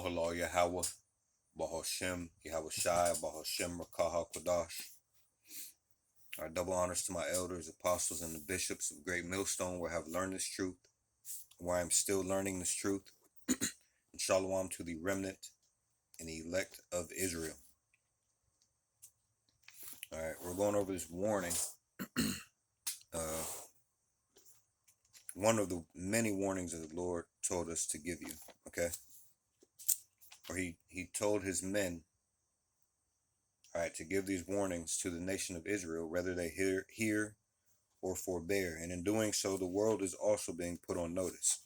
Mahalal Yahweh, Bahashem, Yahweh Shai, Bahashem Rakaha Kodash. Our double honors to my elders, apostles, and the bishops of Great Millstone, where I have learned this truth, where I am still learning this truth. And shalom to the remnant and the elect of Israel. All right, we're going over this warning. One of the many warnings that the Lord told us to give you, okay? Or he told his men, all right, to give these warnings to the nation of Israel, whether they hear or forbear. And in doing so, the world is also being put on notice.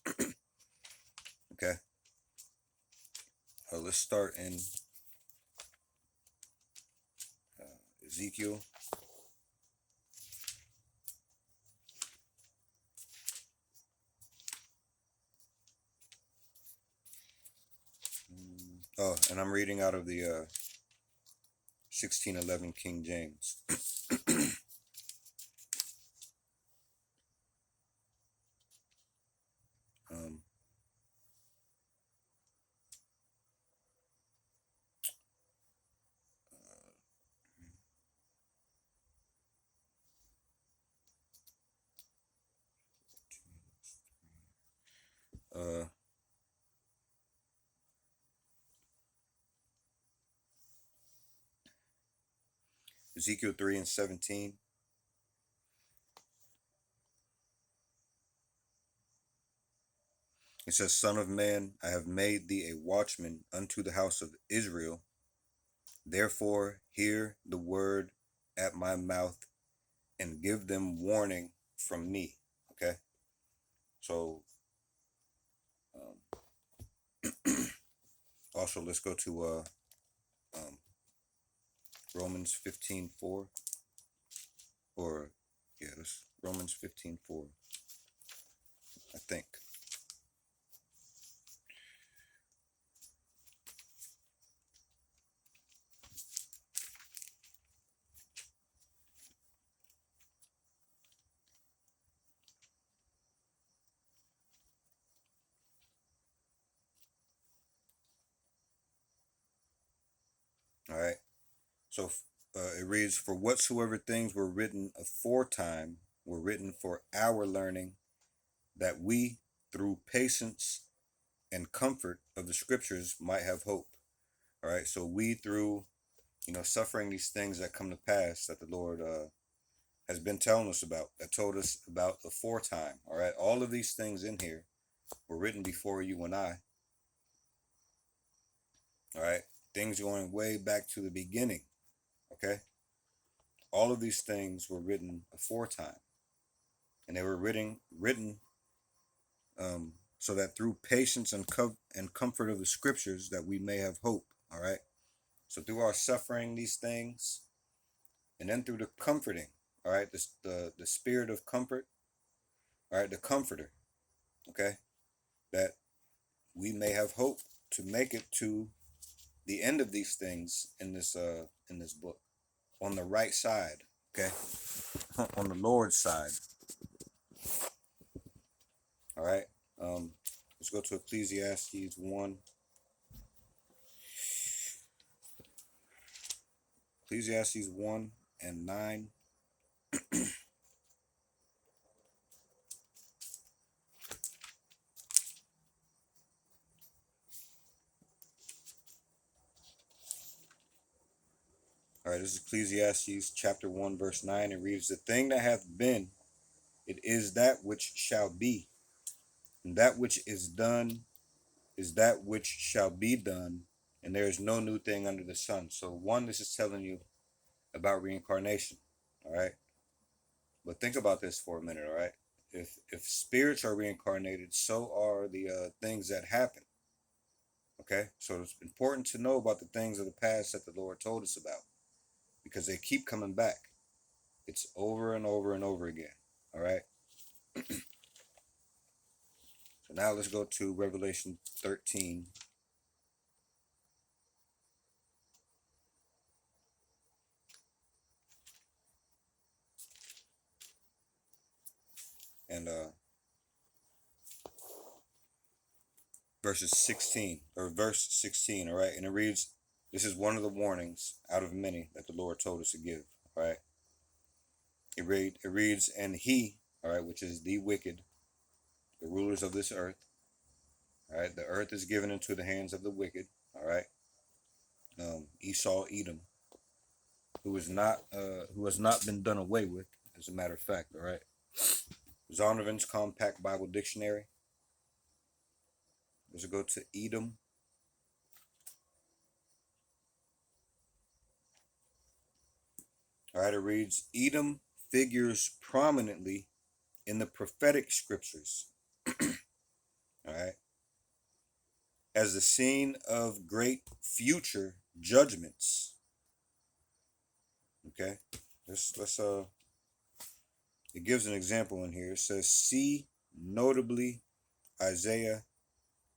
Okay? Let's start in Ezekiel. Oh, and I'm reading out of the 1611 King James. Ezekiel 3 and 17. It says, Son of man, I have made thee a watchman unto the house of Israel. Therefore, hear the word at my mouth and give them warning from me. Okay? So, also, let's go to Romans 15:4. Or, yeah, that's Romans 15:4, I think. All right. So it reads, For whatsoever things were written aforetime were written for our learning, that we, through patience and comfort of the scriptures, might have hope. All right. So we, through, suffering these things that come to pass that the Lord has been telling us about, that told us about aforetime. All right. All of these things in here were written before you and I. All right. Things going way back to the beginning. Okay. All of these things were written aforetime. And they were written so that through patience and comfort of the scriptures that we may have hope. All right. So through our suffering these things, and then through the comforting, all right, the spirit of comfort, all right, the comforter, okay, that we may have hope to make it to the end of these things in this book, on the right side, okay, on the Lord's side. All right. Let's go to Ecclesiastes 1. Ecclesiastes 1 and 9. All right, this is Ecclesiastes chapter 1, verse 9. It reads, The thing that hath been, it is that which shall be. And that which is done is that which shall be done. And there is no new thing under the sun. So one, this is telling you about reincarnation. All right. But think about this for a minute. All right. If spirits are reincarnated, so are the things that happen. Okay. So it's important to know about the things of the past that the Lord told us about, because they keep coming back. It's over and over and over again. All right. So now let's go to Revelation 13. And verses 16 or verse 16. All right, and it reads, this is one of the warnings out of many that the Lord told us to give. All right, it reads, and he, all right, which is the wicked, the rulers of this earth. All right, the earth is given into the hands of the wicked. All right, Esau, Edom, who has not been done away with, as a matter of fact. All right, Zondervan's Compact Bible Dictionary. Let's go to Edom. All right, it reads, Edom figures prominently in the prophetic scriptures. All right, as the scene of great future judgments. Okay, let's it gives an example in here. It says, see notably Isaiah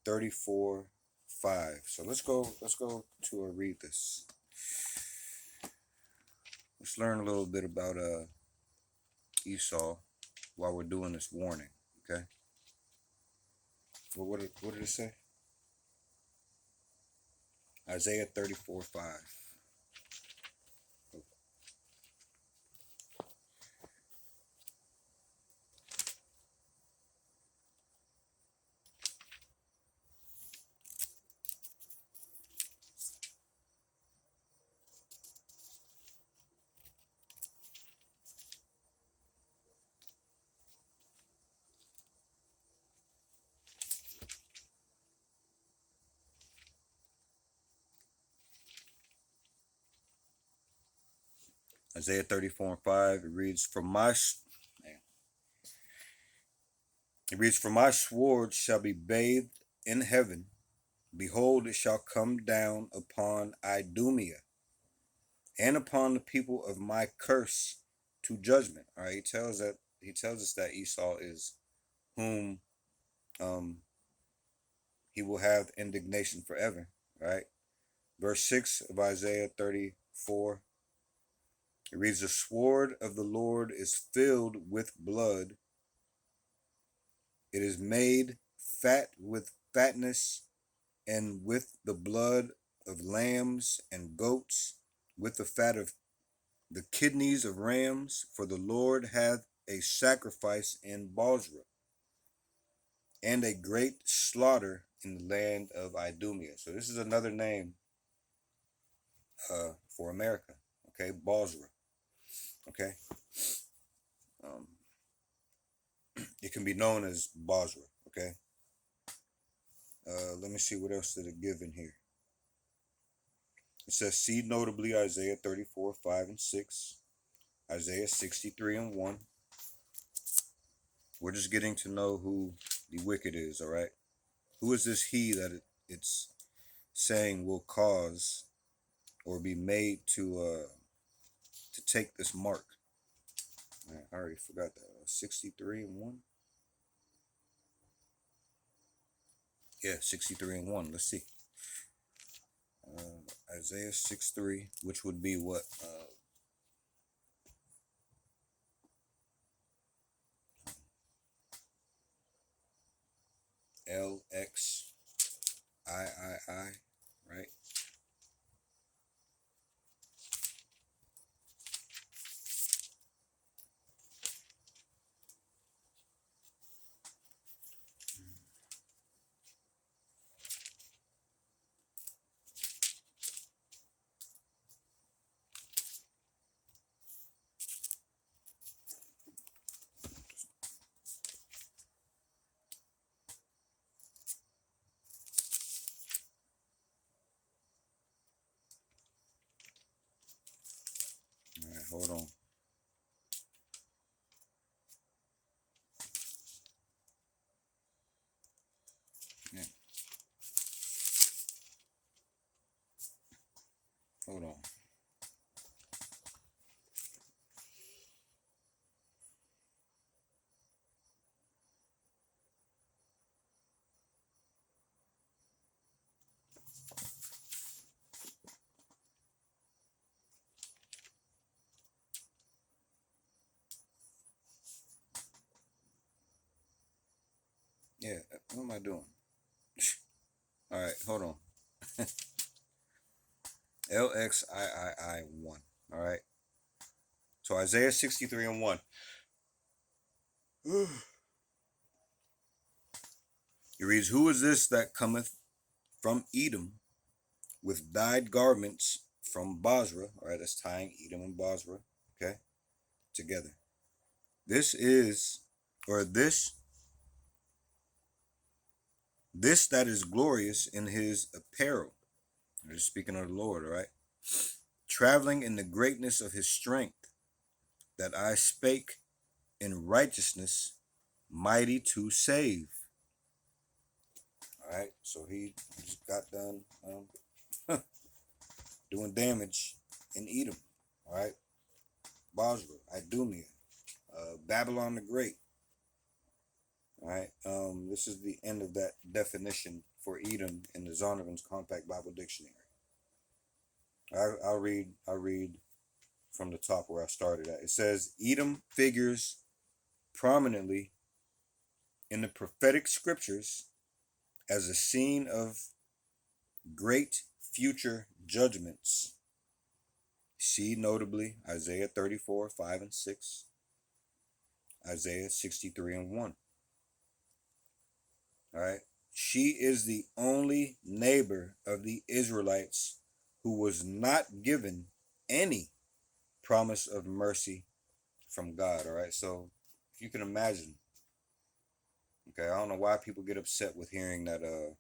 34:5. So let's go to read this. Let's learn a little bit about Esau while we're doing this warning. Okay, well, what did it say? Isaiah 34:5. Isaiah 34:5. It reads, for my sword shall be bathed in heaven. Behold, it shall come down upon Idumea and upon the people of my curse to judgment. All right, he tells us that Esau is whom he will have indignation forever. Right? Verse 6 of Isaiah 34. It reads, the sword of the Lord is filled with blood. It is made fat with fatness, and with the blood of lambs and goats, with the fat of the kidneys of rams, for the Lord hath a sacrifice in Bozrah, and a great slaughter in the land of Idumea. So this is another name for America. Okay, Bozrah. Okay, it can be known as Bozrah. Okay, let me see what else did it give in here. It says, see notably Isaiah 34:5 and 6, Isaiah 63 and 1. We're just getting to know who the wicked is, all right? Who is this he that it's saying will cause or be made to take this mark? I already forgot that. 63 and 1? Yeah, 63 and 1. Let's see. Isaiah 6:3, which would be what? LXIII, right? All right, hold on. Yeah, hold on. Yeah, what am I doing? All right, hold on. LXII1. All right. So Isaiah 63 and 1. It reads, "Who is this that cometh from Edom with dyed garments from Basra?" All right, that's tying Edom and Basra, okay, together. This is, or this that is glorious in his apparel. They're speaking of the Lord, all right. Traveling in the greatness of his strength, that I spake in righteousness, mighty to save. All right, so he just got done doing damage in Edom. All right, Basra, Idumea, Babylon the Great. All right, this is the end of that definition for Edom in the Zondervan's Compact Bible Dictionary. I'll read from the top where I started at. It says Edom figures prominently in the prophetic scriptures as a scene of great future judgments. See notably Isaiah 34, 5 and 6, Isaiah 63 and 1. All right. She is the only neighbor of the Israelites who was not given any promise of mercy from God. All right. So if you can imagine, okay, I don't know why people get upset with hearing that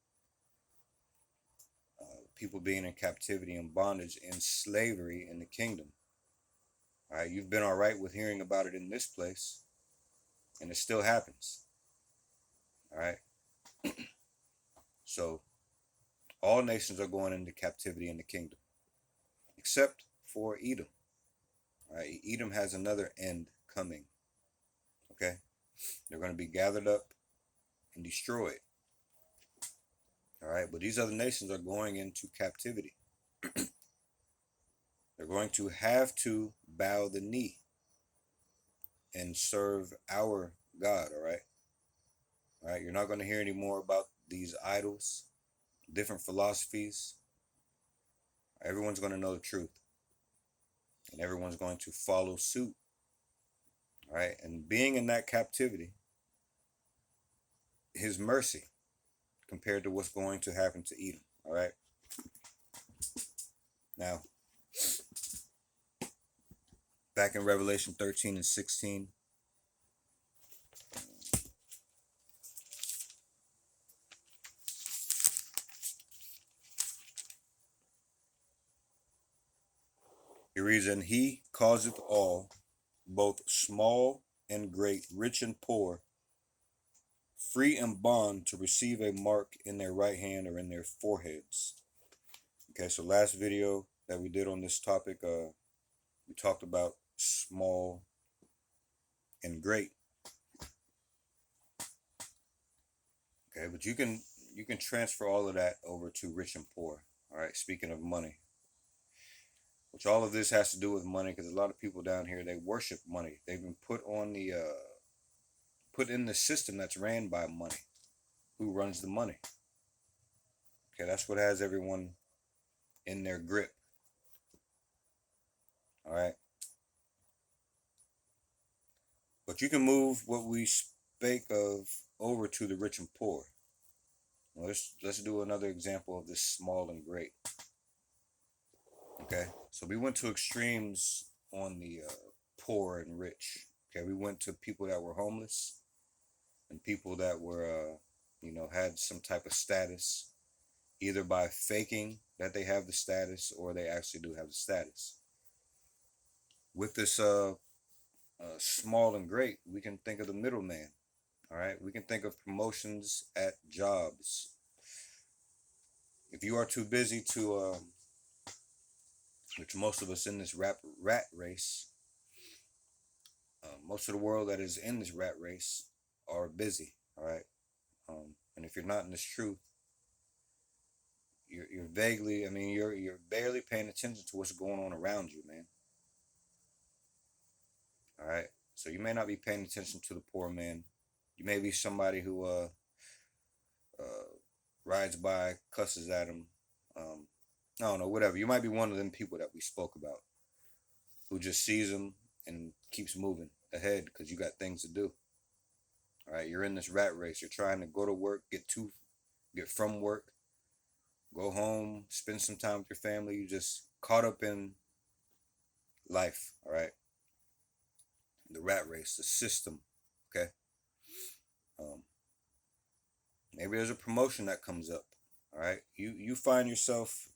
people being in captivity and bondage and slavery in the kingdom. All right, you've been all right with hearing about it in this place, and it still happens. All right. So all nations are going into captivity in the kingdom, except for Edom. All right, Edom has another end coming. Okay, they're going to be gathered up and destroyed. All right, but these other nations are going into captivity. They're going to have to bow the knee and serve our God. All right. All right, you're not going to hear any more about these idols, different philosophies. Everyone's going to know the truth, and everyone's going to follow suit. All right, and being in that captivity, his mercy compared to what's going to happen to Edom. All right. Now, back in Revelation 13 and 16, he reads, "And he causeth all, both small and great, rich and poor, free and bond, to receive a mark in their right hand or in their foreheads." Okay, so last video that we did on this topic, we talked about small and great. Okay, but you can transfer all of that over to rich and poor. All right, speaking of money, which all of this has to do with money, because a lot of people down here, they worship money. They've been put on the put in the system that's ran by money. Who runs the money? Okay, that's what has everyone in their grip. All right, but you can move what we spake of over to the rich and poor. Well, let's do another example of this small and great. Okay, so we went to extremes on the poor and rich. Okay, we went to people that were homeless and people that were, had some type of status, either by faking that they have the status or they actually do have the status. With this small and great, we can think of the middleman. All right, we can think of promotions at jobs. If you are too busy to, which most of us in this rat race, most of the world that is in this rat race are busy. All right, and if you're not in this truth, you're vaguely, I mean, you're barely paying attention to what's going on around you, man. All right, so you may not be paying attention to the poor man. You may be somebody who rides by, cusses at him. I don't know, whatever. You might be one of them people that we spoke about who just sees him and keeps moving ahead because you got things to do. All right, you're in this rat race. You're trying to go to work, get from work, go home, spend some time with your family. You just caught up in life. All right, the rat race, the system. Okay, um, maybe there's a promotion that comes up. All right, you find yourself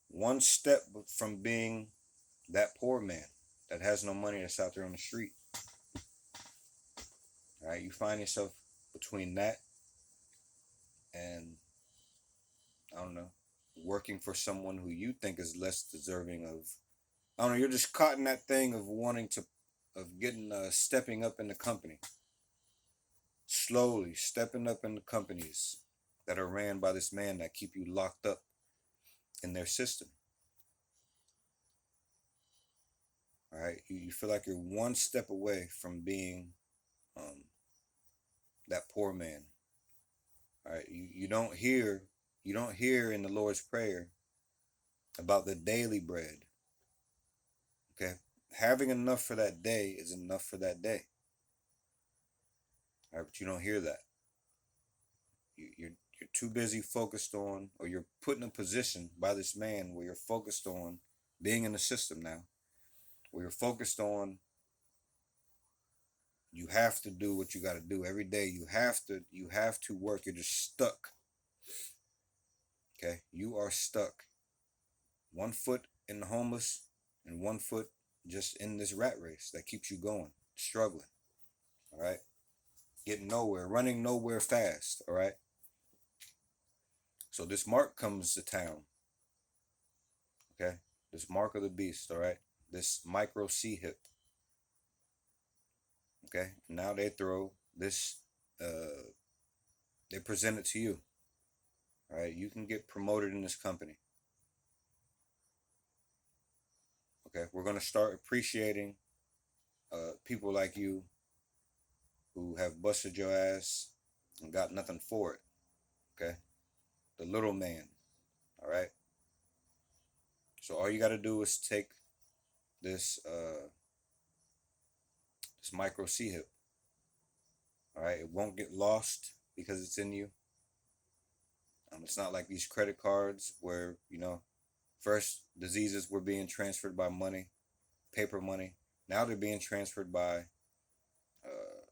one step from being that poor man that has no money that's out there on the street. All right, you find yourself between that and I don't know, working for someone who you think is less deserving of. I don't know. You're just caught in that thing of wanting to, of getting stepping up in the company, slowly stepping up in the companies that are ran by this man that keep you locked up in their system. All right, you feel like you're one step away from being um, that poor man. All right, you don't hear in the Lord's prayer about the daily bread. Okay, having enough for that day is enough for that day. All right, but you don't hear that. You're too busy focused on, or you're put in a position by this man where you're focused on being in the system now, where you're focused on you have to do what you got to do every day. You have to work. You're just stuck. Okay, you are stuck. One foot in the homeless, and one foot just in this rat race that keeps you going, struggling. All right, getting nowhere, running nowhere fast. All right. So this mark comes to town. Okay, this mark of the beast. All right, this micro C hip. Okay, now they throw this. Uh, they present it to you. All right, you can get promoted in this company. Okay, we're gonna start appreciating people like you who have busted your ass and got nothing for it. Okay, the little man. All right. So all you got to do is take this this micro C hip. All right, it won't get lost because it's in you. It's not like these credit cards where first diseases were being transferred by money, paper money. Now they're being transferred by uh,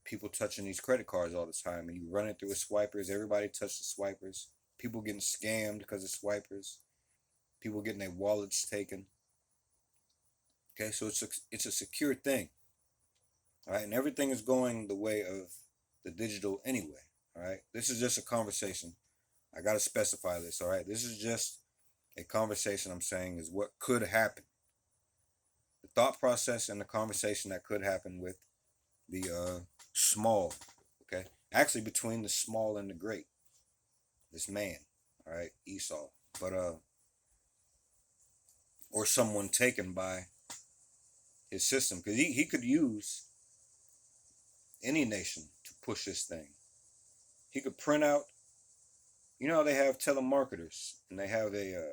people touching these credit cards all the time, and you run it through with swipers. Everybody touch the swipers. People getting scammed because of swipers. People getting their wallets taken. Okay, so it's a secure thing. All right, and everything is going the way of the digital anyway. All right, this is just a conversation. I gotta specify this. All right, this is just a conversation. I'm saying is what could happen. The thought process and the conversation that could happen with the small. Okay, actually between the small and the great. This man. All right, Esau. But or someone taken by his system because he could use any nation to push this thing. He could print out. You know how they have telemarketers and they have a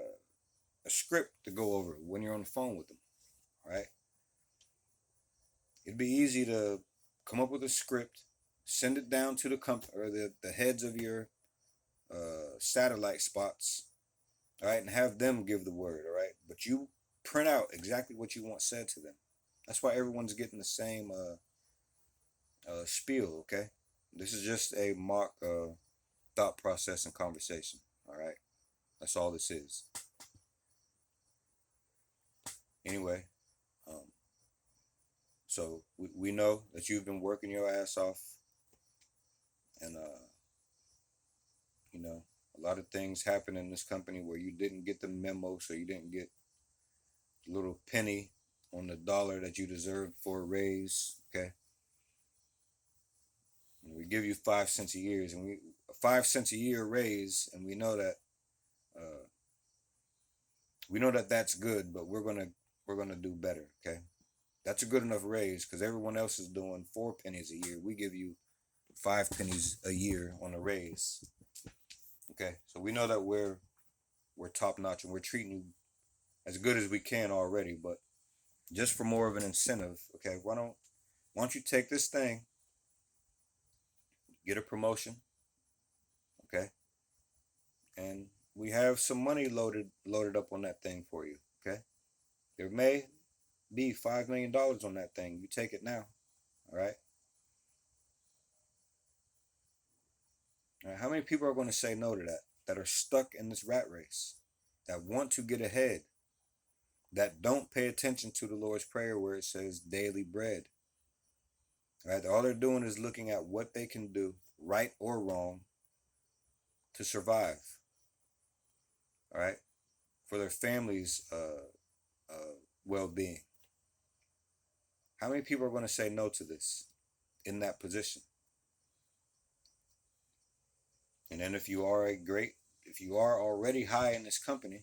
script to go over when you're on the phone with them. All right, it'd be easy to come up with a script, send it down to the or the heads of your satellite spots. All right, and have them give the word. All right, but you print out exactly what you want said to them. That's why everyone's getting the same spiel. Okay, this is just a mock thought process and conversation. All right, that's all this is. Anyway, um, so we know that you've been working your ass off, and a lot of things happen in this company where you didn't get the memo, so you didn't get a little penny on the dollar that you deserved for a raise. Okay, and we give you 5 cents a year, and 5 cents a year raise, and uh, we know that that's good, but we're gonna do better. Okay, that's a good enough raise because everyone else is doing 4 pennies a year. We give you 5 pennies a year on a raise. Okay, so we know that we're top notch and we're treating you as good as we can already, but just for more of an incentive, okay, why don't you take this thing, get a promotion, okay, and we have some money loaded up on that thing for you, okay? There may be $5 million on that thing. You take it now, all right? All right, how many people are going to say no to that are stuck in this rat race, that want to get ahead, that don't pay attention to the Lord's Prayer where it says daily bread? All right, all they're doing is looking at what they can do, right or wrong, to survive. All right, for their family's well-being. How many people are going to say no to this in that position? And then if you are already high in this company,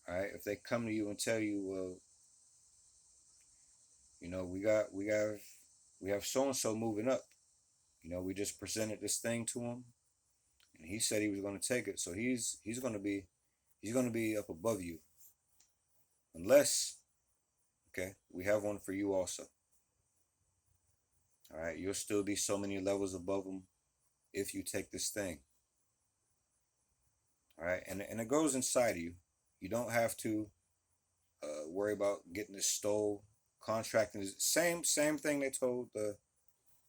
all right, if they come to you and tell you, well, you know, we have so and so moving up. You know, we just presented this thing to him, and he said he was going to take it. So he's going to be up above you, unless, okay, we have one for you also. All right, you'll still be so many levels above him if you take this thing. All right, and it goes inside of you. You don't have to worry about getting this stole. Contracting is same thing they told the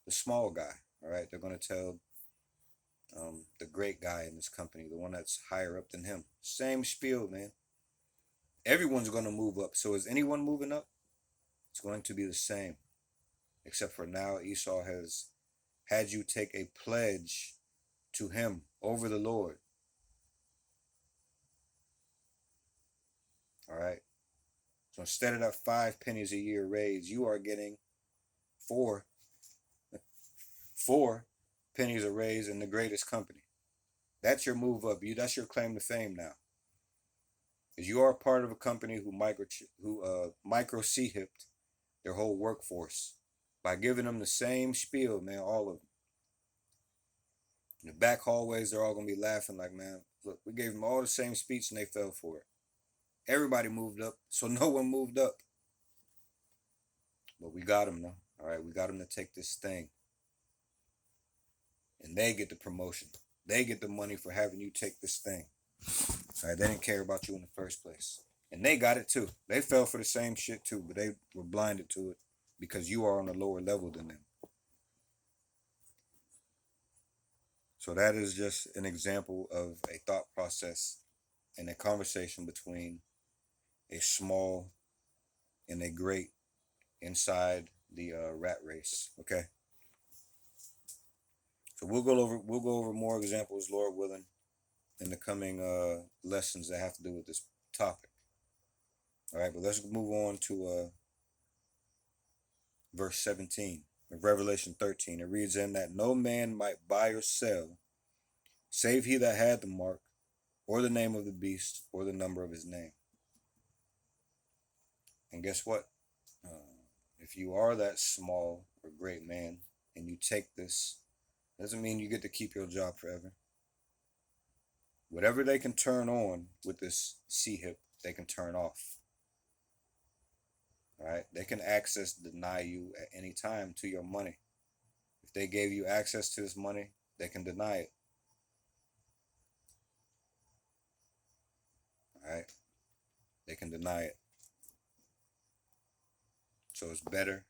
small guy. All right, they're gonna tell the great guy in this company, the one that's higher up than him. Same spiel, man. Everyone's gonna move up. So is anyone moving up? It's going to be the same, except for now Esau has had you take a pledge to him over the Lord. All right. So instead of that 5 pennies a year raise, you are getting 4 pennies a raise in the greatest company. That's your move up. That's your claim to fame now. Because you are part of a company who micro C-hipped their whole workforce by giving them the same spiel, man, all of them. In the back hallways, they're all gonna be laughing like, man, look, we gave them all the same speech and they fell for it. Everybody moved up, so no one moved up. But we got them though. All right, we got them to take this thing. And they get the promotion. They get the money for having you take this thing. All right, they didn't care about you in the first place. And they got it too. They fell for the same shit too, but they were blinded to it because you are on a lower level than them. So that is just an example of a thought process and a conversation between a small and a great inside the rat race. Okay. So we'll go over more examples, Lord willing, in the coming lessons that have to do with this topic. All right, but let's move on to verse 17 of Revelation 13. It reads, "In that no man might buy or sell, save he that had the mark, or the name of the beast, or the number of his name." And guess what? If you are that small or great man and you take this, doesn't mean you get to keep your job forever. Whatever they can turn on with this C-hip, they can turn off. All right, they can deny you at any time to your money. If they gave you access to this money, they can deny it. All right, they can deny it. So it's better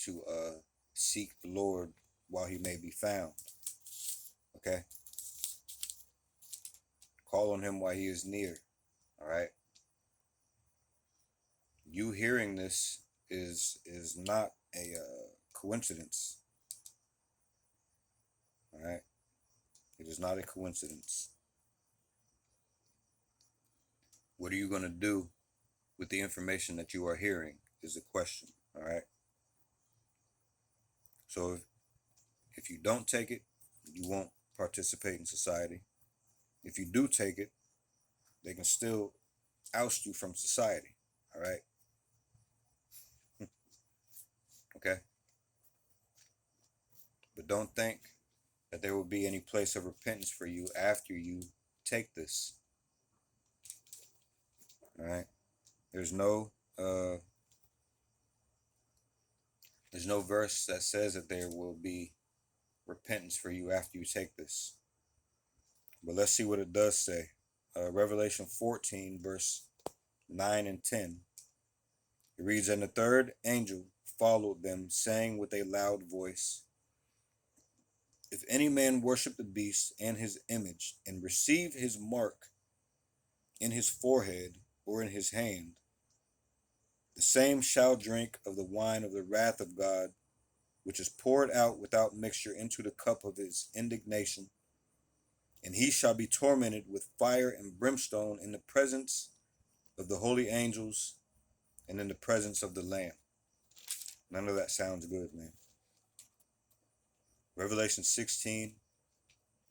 to seek the Lord while he may be found. Okay, call on him while he is near. All right, you hearing this is not a coincidence. All right, it is not a coincidence. What are you going to do with the information that you are hearing is the question. All right, so if you don't take it, you won't participate in society. If you do take it, they can still oust you from society. All right. Okay. But don't think that there will be any place of repentance for you after you take this. All right. There's no uh there's no verse that says that there will be repentance for you after you take this. But let's see what it does say. Revelation 14, verse 9 and 10. It reads, "And the third angel followed them, saying with a loud voice, If any man worship the beast and his image, and receive his mark in his forehead or in his hand, the same shall drink of the wine of the wrath of God, which is poured out without mixture into the cup of his indignation. And he shall be tormented with fire and brimstone in the presence of the holy angels and in the presence of the Lamb." None of that sounds good, man. Revelation 16,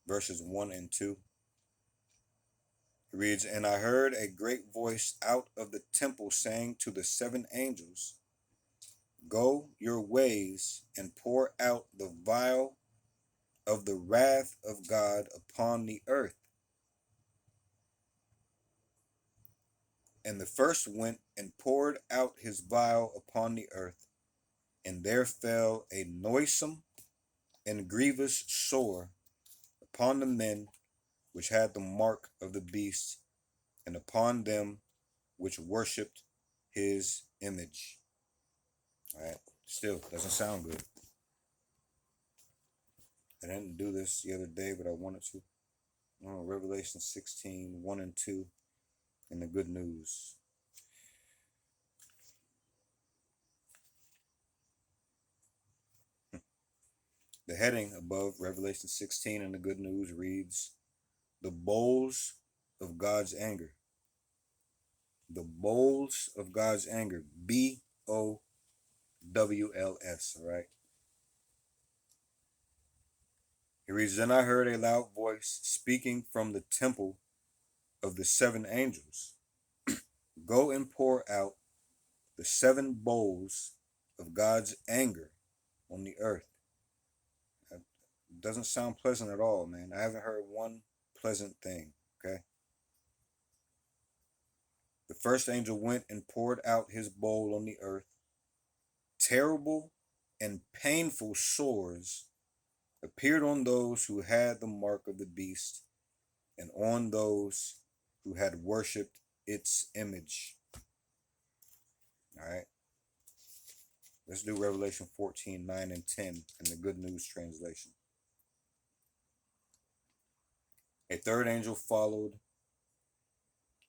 verses 1 and 2. It reads, "And I heard a great voice out of the temple saying to the seven angels, Go your ways and pour out the vial of the wrath of God upon the earth. And the first went and poured out his vial upon the earth, and there fell a noisome and grievous sore upon the men which had the mark of the beast, and upon them which worshipped his image." All right, still doesn't sound good. I didn't do this the other day, but I wanted to. Revelation 16, 1 and 2, and the good news. The heading above Revelation 16 and the good news reads, "The bowls of God's anger." The bowls of God's anger. BOWLS, all right? It reads, "Then I heard a loud voice speaking from the temple of the seven angels. Go and pour out the seven bowls of God's anger on the earth." That doesn't sound pleasant at all, man. I haven't heard one pleasant thing, okay? The first angel went and poured out his bowl on the earth. Terrible and painful sores appeared on those who had the mark of the beast and on those who had worshipped its image. All right. Let's do Revelation 14, 9 and 10 in the Good News translation. "A third angel followed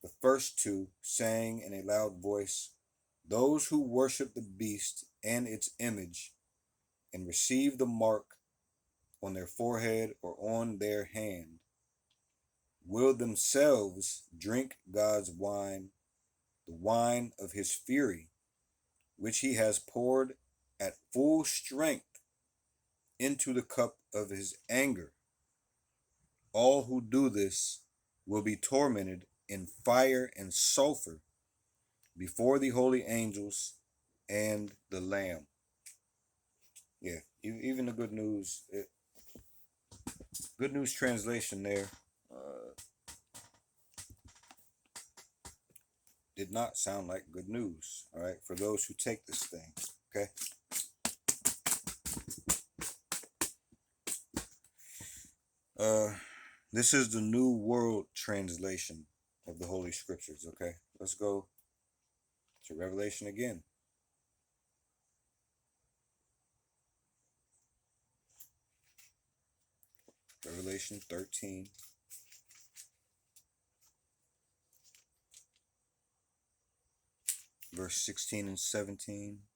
the first two, saying in a loud voice, Those who worship the beast and its image and receive the mark on their forehead or on their hand will themselves drink God's wine, the wine of his fury, which he has poured at full strength into the cup of his anger. All who do this will be tormented in fire and sulfur before the holy angels and the Lamb." Yeah, even the Good News translation there did not sound like good news. All right, for those who take this thing. Okay. This is the New World Translation of the Holy Scriptures. Okay, let's go to Revelation again. Revelation 13. Verse 16 and 17.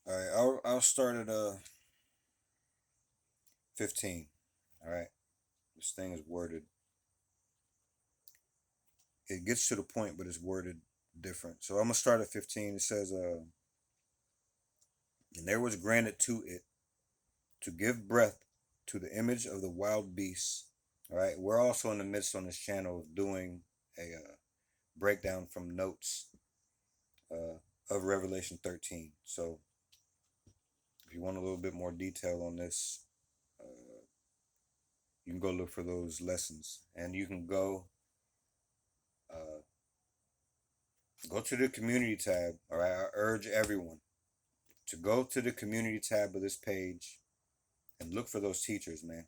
All right, I'll start at 15. All right, This thing is worded. It gets to the point, but it's worded different. So I'm gonna start at 15. It says, "And there was granted to it to give breath to the image of the wild beasts." All right, we're also in the midst on this channel of doing a breakdown from notes of Revelation 13. So if you want a little bit more detail on this, you can go look for those lessons, and you can go to the community tab. All right, I urge everyone to go to the community tab of this page and look for those teachers, man.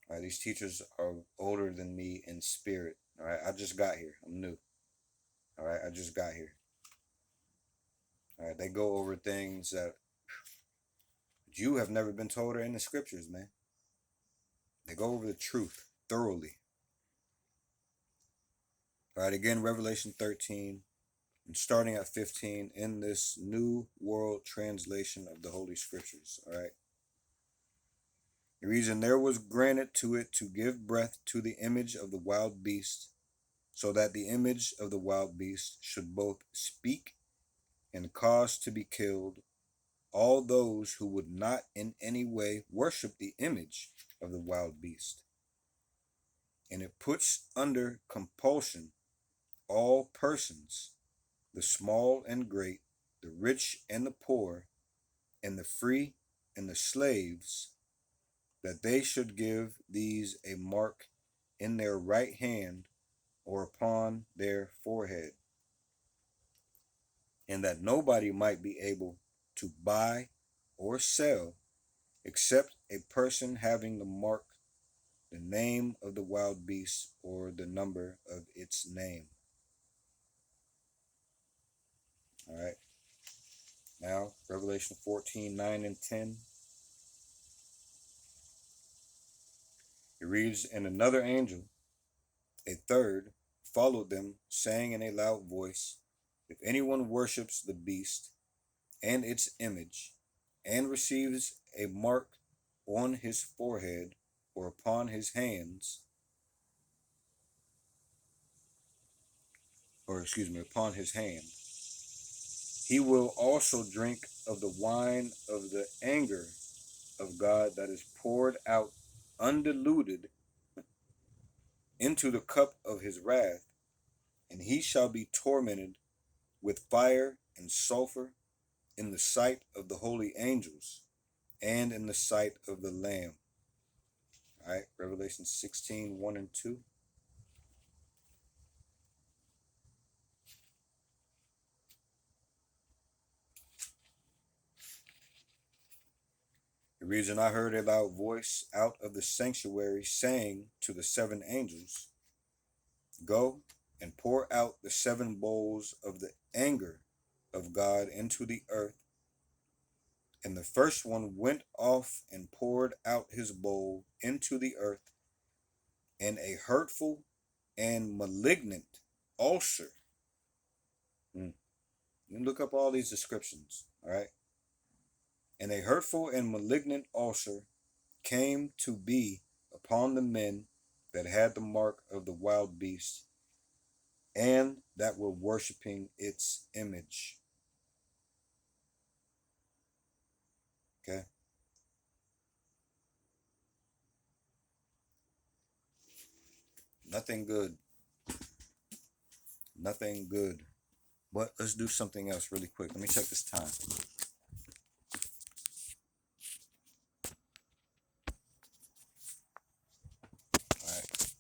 All right, these teachers are older than me in spirit. All right, I just got here. I'm new. All right, I just got here. All right, they go over things that you have never been told are in the scriptures, man. They go over the truth thoroughly. All right, again, Revelation 13, and starting at 15 in this New World Translation of the Holy Scriptures. All right. The reason there was granted to it to give breath to the image of the wild beast, so that the image of the wild beast should both speak and cause to be killed all those who would not in any way worship the image of the wild beast. And it puts under compulsion all persons, the small and great, the rich and the poor, and the free and the slaves, that they should give these a mark in their right hand or upon their forehead, and that nobody might be able to buy or sell except a person having the mark, the name of the wild beast, or the number of its name. All right. Now, Revelation 14, 9 and 10. It reads, "And another angel, a third, followed them, saying in a loud voice, If anyone worships the beast and its image, and receives a mark on his forehead or upon his hands, upon his hand, he will also drink of the wine of the anger of God that is poured out undiluted into the cup of his wrath, and he shall be tormented with fire and sulfur in the sight of the holy angels and in the sight of the Lamb." All right, Revelation 16, 1 and 2. It reads, "And I heard a loud voice out of the sanctuary saying to the seven angels, Go and pour out the seven bowls of the anger of God into the earth. And the first one went off and poured out his bowl into the earth, and a hurtful and malignant ulcer." You can look up all these descriptions, all right? "And a hurtful and malignant ulcer came to be upon the men that had the mark of the wild beast and that were worshiping its image." Okay. Nothing good. Nothing good. But let's do something else really quick. Let me check this time. All right.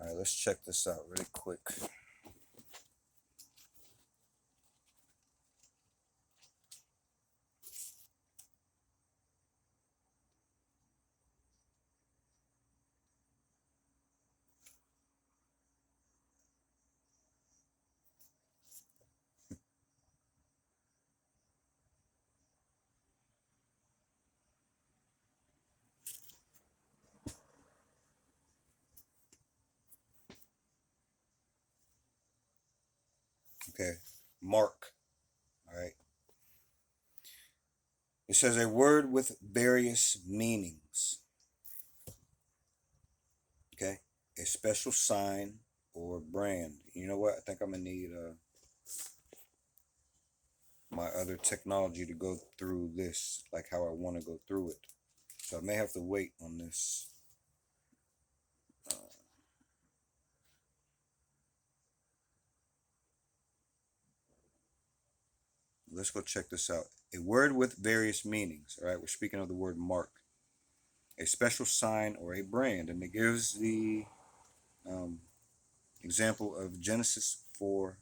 All right, let's check this out really quick. Okay. Mark. All right. It says a word with various meanings. Okay, a special sign or brand. You know what? I think I'm gonna need my other technology to go through this like how I want to go through it. So I may have to wait on this. Let's go check this out. A word with various meanings. All right, we're speaking of the word mark, a special sign or a brand, and it gives the um, example of Genesis 4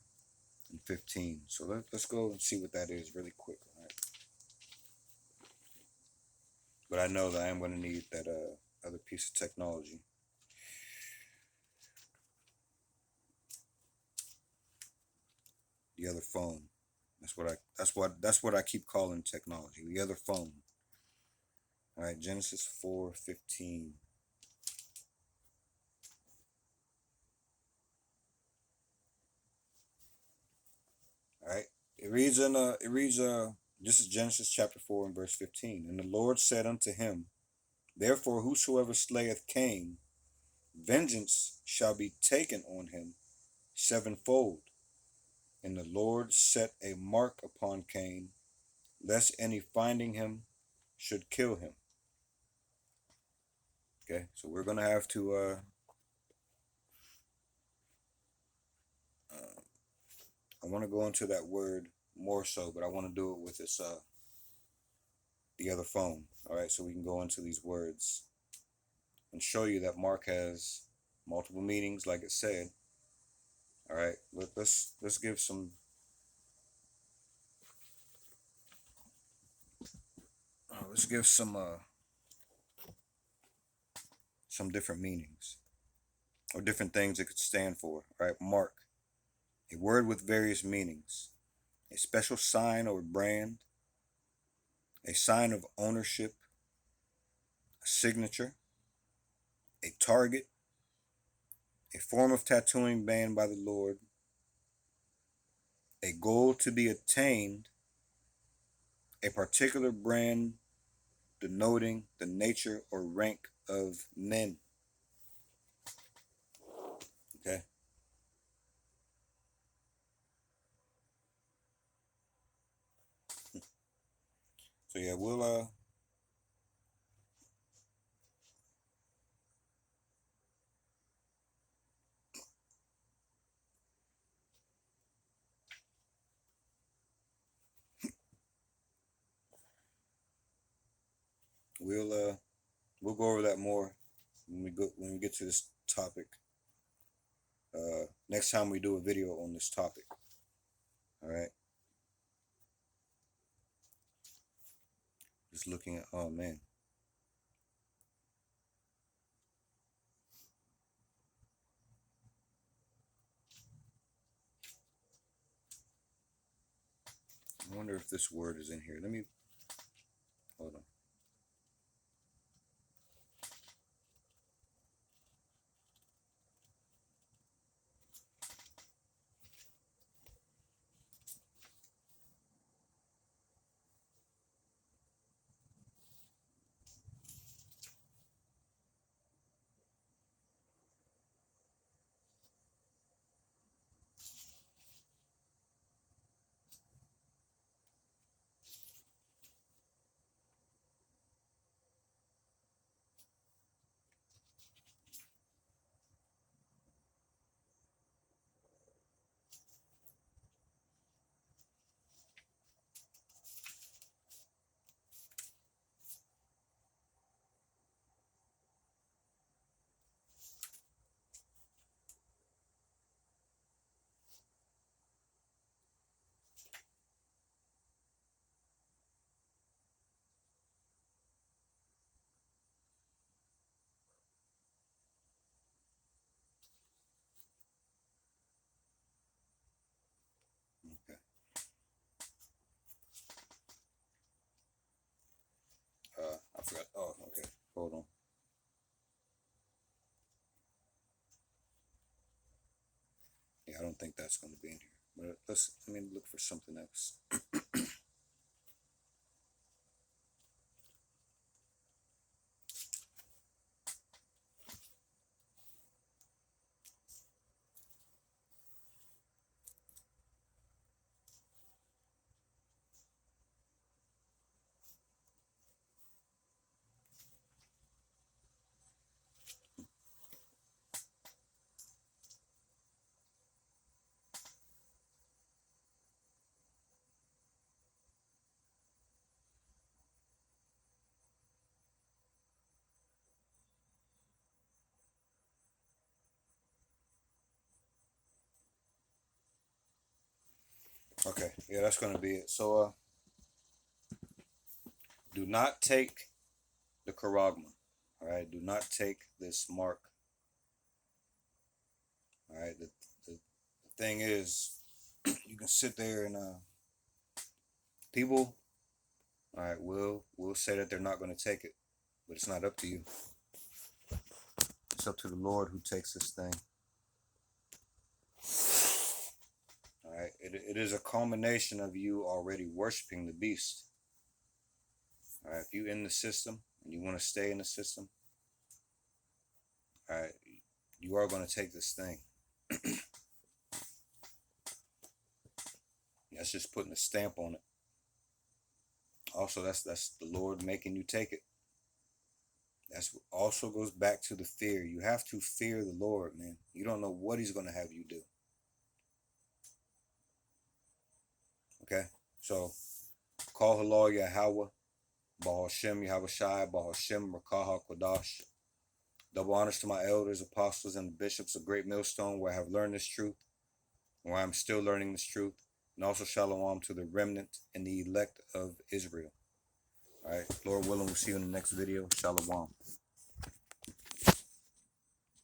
and 15. So let's go and see what that is really quick. All right, but I know that I am going to need that other piece of technology. The other phone. That's what I keep calling technology. The other phone. All right, Genesis 4:15. All right. It reads this is Genesis chapter 4 and verse 15. And the Lord said unto him, therefore whosoever slayeth Cain, vengeance shall be taken on him sevenfold. And the Lord set a mark upon Cain, lest any finding him should kill him. Okay, so we're gonna have to I want to go into that word more so, but I want to do it with this the other phone. All right, so we can go into these words and show you that Mark has multiple meanings, like it said. All right, let's give some different meanings or different things it could stand for. All right, Mark, a word with various meanings, a special sign or brand, a sign of ownership, a signature, a target, a form of tattooing banned by the Lord, a goal to be attained, a particular brand denoting the nature or rank of men. Okay. So yeah, we'll we'll go over that more when we get to this topic. Next time we do a video on this topic. All right. Just looking at, oh man. I wonder if this word is in here. Let me hold on. Okay. I forgot. Oh, okay. Hold on. Yeah, I don't think that's going to be in here. But let me look for something else. Okay, yeah, that's gonna be it. So do not take the charagma. All right, do not take this mark. All right, the thing is, you can sit there and people, all right, will say that they're not going to take it, but it's not up to you. It's up to the Lord who takes this thing. All right, it is a culmination of you already worshiping the beast. All right, if you in the system and you want to stay in the system, all right, you are going to take this thing. That's just putting a stamp on it. Also, that's the Lord making you take it. That's also goes back to the fear. You have to fear the Lord, man. You don't know what He's going to have you do. Okay, so call halal Yahweh, Baal Shem Yahweh Shai, Baal Shem Rakaha Kodash. Double honors to my elders, apostles, and bishops of Great Millstone, where I have learned this truth, where I am still learning this truth, and also shalom to the remnant and the elect of Israel. All right, Lord willing, we'll see you in the next video. Shalom.